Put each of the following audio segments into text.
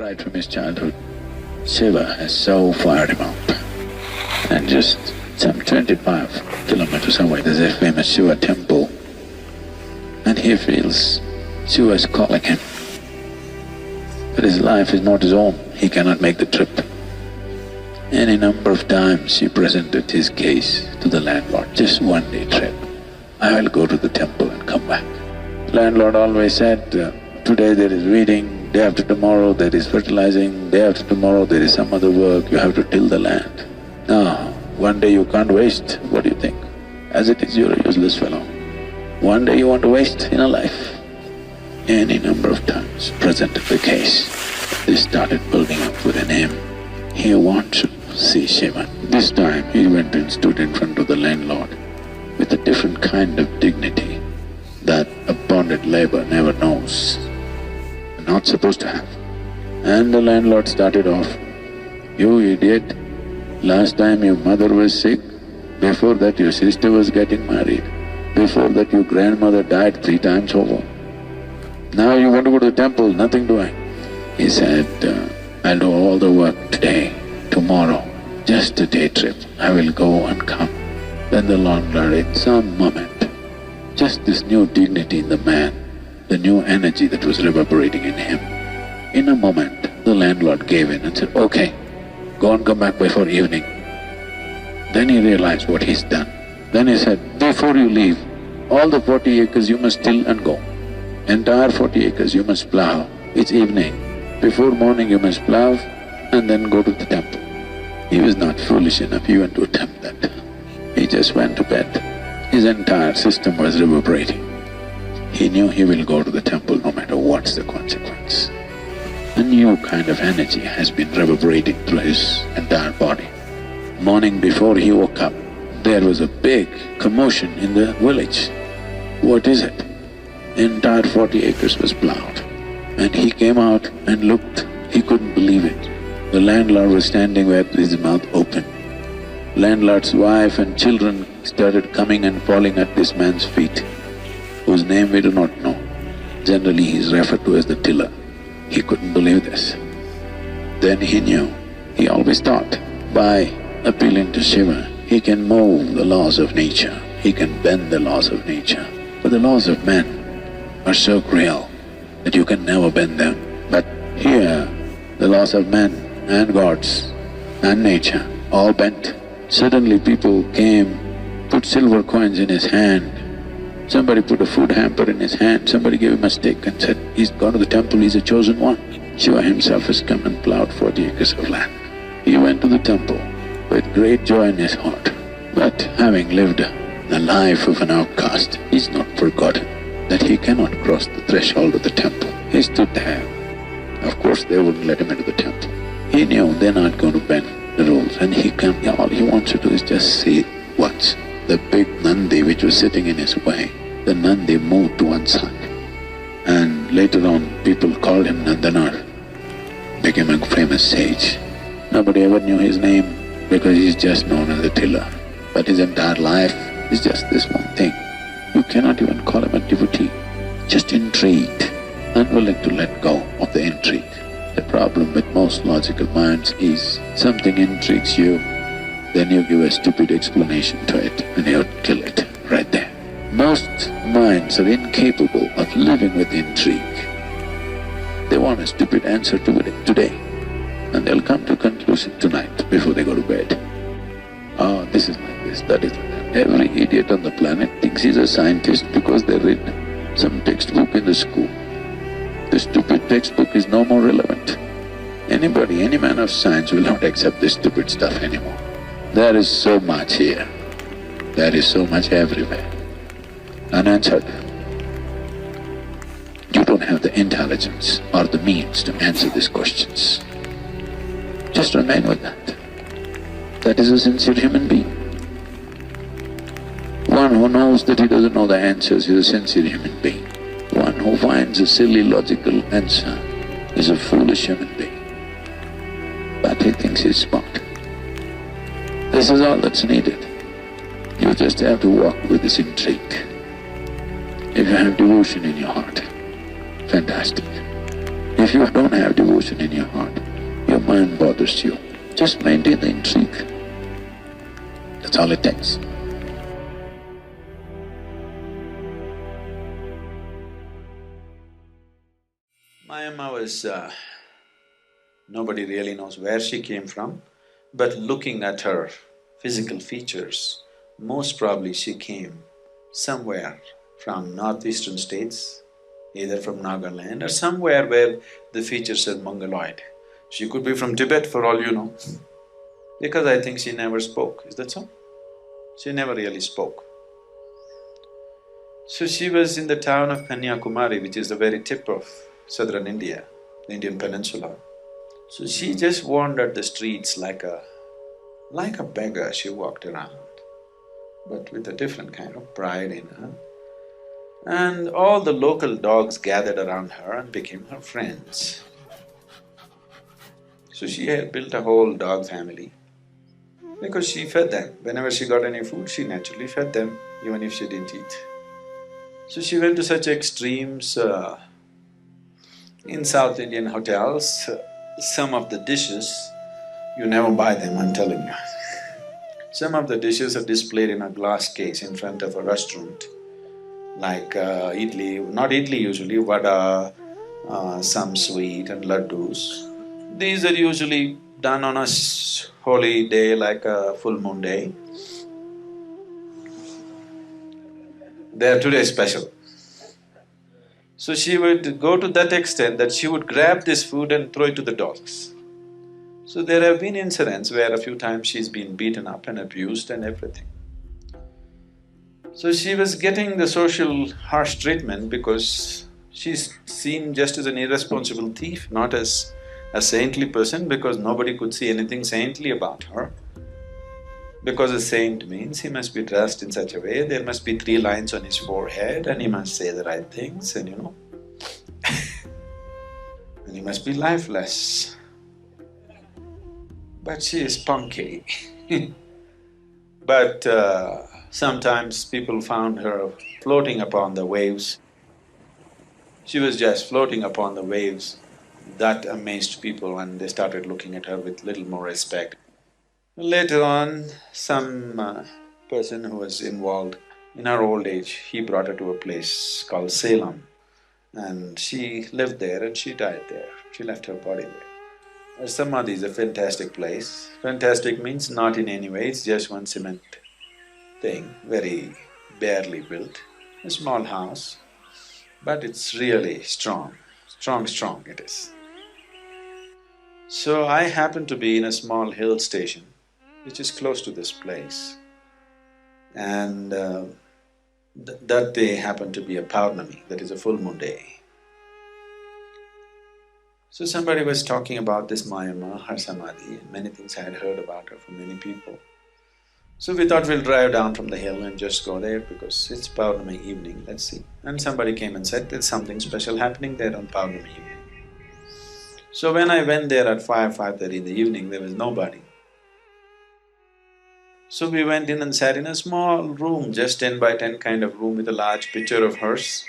right from his childhood, Shiva has so fired him up. And just some 25 kilometers away there's a famous Shiva temple. And he feels Shiva is calling him. But his life is not his own, he cannot make the trip. Any number of times he presented his case to the landlord, just 1 day trip. I will go to the temple and come back. Landlord always said, today there is weeding, day after tomorrow there is fertilizing, day after tomorrow there is some other work, you have to till the land. Now, 1 day you can't waste, what do you think? As it is, you're a useless fellow. 1 day you want to waste in a life. Any number of times presented the case. This started building up with a name. He wants to see Shiva. This time he went and stood in front of the landlord with a different kind of dignity that a bonded labor never knows, not supposed to have. And the landlord started off, "You idiot, last time your mother was sick, before that your sister was getting married, before that your grandmother died 3 times over. Now you want to go to the temple, nothing doing." He said, "I'll do all the work today, tomorrow, just a day trip, I will go and come." Then the landlord, in some moment, just this new dignity in the man, the new energy that was reverberating in him, in a moment the landlord gave in and said, "Okay, go and come back before evening." Then he realized what he's done. Then he said, "Before you leave, all the 40 acres you must till and go. Entire 40 acres you must plow. It's evening. Before morning you must plow and then go to the temple." He was not foolish enough even to attempt that. He just went to bed. His entire system was reverberating. He knew he will go to the temple no matter what's the consequence. A new kind of energy has been reverberating through his entire body. Morning before he woke up, there was a big commotion in the village. What is it? Entire 40 acres was plowed. And he came out and looked, he couldn't believe it. The landlord was standing with his mouth open. Landlord's wife and children started coming and falling at this man's feet, whose name we do not know. Generally he is referred to as the tiller. He couldn't believe this. Then he knew, he always thought, by appealing to Shiva, he can move the laws of nature, he can bend the laws of nature. But the laws of men are so cruel that you can never bend them. But here, the laws of men and gods and nature all bent. Suddenly people came, put silver coins in his hand. Somebody put a food hamper in his hand, somebody gave him a stick and said, "He's gone to the temple, he's a chosen one." Shiva himself has come and plowed 40 acres of land. He went to the temple with great joy in his heart. But having lived the life of an outcast, he's not forgotten that he cannot cross the threshold of the temple. He stood there. Of course they wouldn't let him into the temple. He knew they're not going to bend the rules, and all he wants to do is just see once. The big Nandi which was sitting in his way, the Nandi moved to one side. And later on people called him Nandanar, became a famous sage. Nobody ever knew his name because he's just known as a tiller. But his entire life is just this one thing. You cannot even call him a devotee, just intrigued, unwilling to let go of the intrigue. The problem with most logical minds is something intrigues you, then you give a stupid explanation to it and you kill it right there. Most minds are incapable of living with intrigue. They want a stupid answer to it today, and they'll come to a conclusion tonight before they go to bed. Oh, this is like this, that is like that. Every idiot on the planet thinks he's a scientist because they read some textbook in the school. The stupid textbook is no more relevant. Anybody, any man of science will not accept this stupid stuff anymore. There is so much here. There is so much everywhere. Unanswered. You don't have the intelligence or the means to answer these questions. Just remain with that. That is a sincere human being. One who knows that he doesn't know the answers is a sincere human being. One who finds a silly logical answer is a foolish human being. But he thinks he's smart. This is all that's needed. You just have to walk with this intrigue. If you have devotion in your heart, fantastic. If you don't have devotion in your heart, your mind bothers you. Just maintain the intrigue. That's all it takes. Maya Mahar was… nobody really knows where she came from, but looking at her physical features, most probably she came somewhere from northeastern states, either from Nagaland or somewhere where the features are mongoloid. She could be from Tibet for all you know, because I think she never spoke, is that so? She never really spoke. So she was in the town of Kanyakumari, which is the very tip of southern India, the Indian peninsula. So she just wandered the streets like a beggar. She walked around, but with a different kind of pride in her. And all the local dogs gathered around her and became her friends. So she had built a whole dog family because she fed them. Whenever she got any food, she naturally fed them, even if she didn't eat. So she went to such extremes. In South Indian hotels, some of the dishes, you never buy them, I'm telling you. Some of the dishes are displayed in a glass case in front of a restaurant, like idli, not idli usually, vada, some sweet and laddus. These are usually done on a holy day like a full moon day. They are today special. So she would go to that extent that she would grab this food and throw it to the dogs. So there have been incidents where a few times she's been beaten up and abused and everything. So she was getting the social harsh treatment because she's seen just as an irresponsible thief, not as a saintly person, because nobody could see anything saintly about her. Because a saint means he must be dressed in such a way, there must be 3 lines on his forehead and he must say the right things and and he must be lifeless. But she is punky. But sometimes people found her floating upon the waves. She was just floating upon the waves. That amazed people and they started looking at her with little more respect. Later on, some person who was involved in her old age, he brought her to a place called Salem and she lived there and she died there. She left her body there. Samadhi is a fantastic place. Fantastic means not in any way, it's just one cement thing, very barely built, a small house, but it's really strong, strong it is. So I happen to be in a small hill station which is close to this place. And that day happened to be a Paurnami, that is a full moon day. So somebody was talking about this Maya Mahar Samadhi and many things I had heard about her from many people. So we thought we'll drive down from the hill and just go there because it's Paurnami evening, let's see. And somebody came and said there's something special happening there on Paurnami evening. So when I went there at 5:30 in the evening, there was nobody. So we went in and sat in a small room, just 10 by 10 kind of room with a large picture of hers.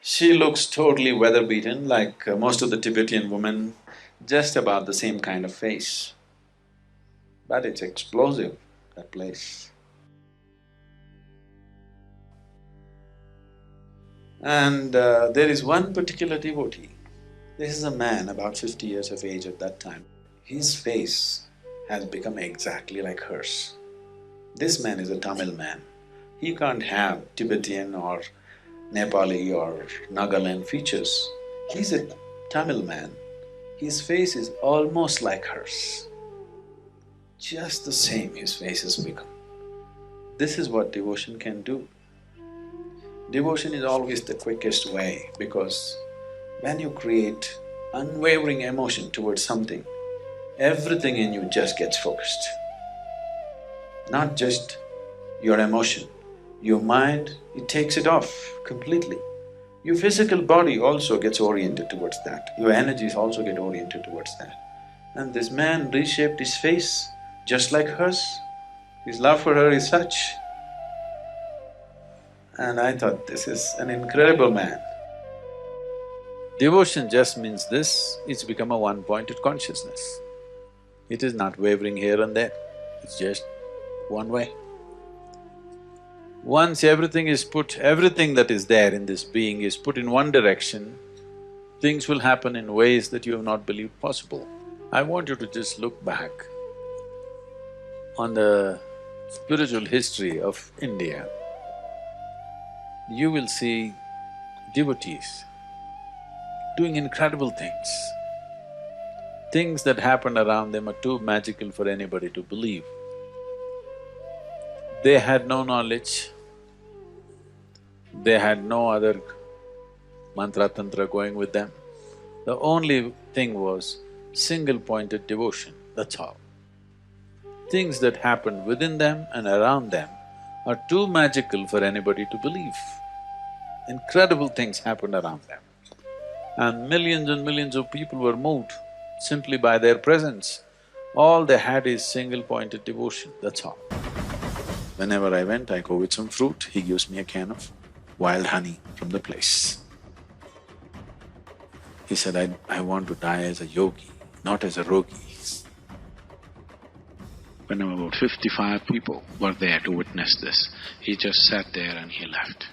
She looks totally weather-beaten, like most of the Tibetan women, just about the same kind of face. But it's explosive, that place. And there is one particular devotee. This is a man about 50 years of age at that time. His face has become exactly like hers. This man is a Tamil man. He can't have Tibetan or Nepali or Nagaland features. He's a Tamil man. His face is almost like hers. Just the same his face has become. This is what devotion can do. Devotion is always the quickest way because when you create unwavering emotion towards something, everything in you just gets focused. Not just your emotion, your mind, it takes it off completely. Your physical body also gets oriented towards that, your energies also get oriented towards that. And this man reshaped his face just like hers. His love for her is such. And I thought, this is an incredible man. Devotion just means this, it's become a one-pointed consciousness. It is not wavering here and there, it's just one way. Once everything that is there in this being is put in one direction, things will happen in ways that you have not believed possible. I want you to just look back on the spiritual history of India. You will see devotees doing incredible things. Things that happened around them are too magical for anybody to believe. They had no knowledge, they had no other mantra tantra going with them. The only thing was single-pointed devotion, that's all. Things that happened within them and around them are too magical for anybody to believe. Incredible things happened around them. And millions of people were moved simply by their presence. All they had is single-pointed devotion, that's all. Whenever I went, I go with some fruit, he gives me a can of wild honey from the place. He said, I want to die as a yogi, not as a rogi. When about 55 people were there to witness this, he just sat there and he left.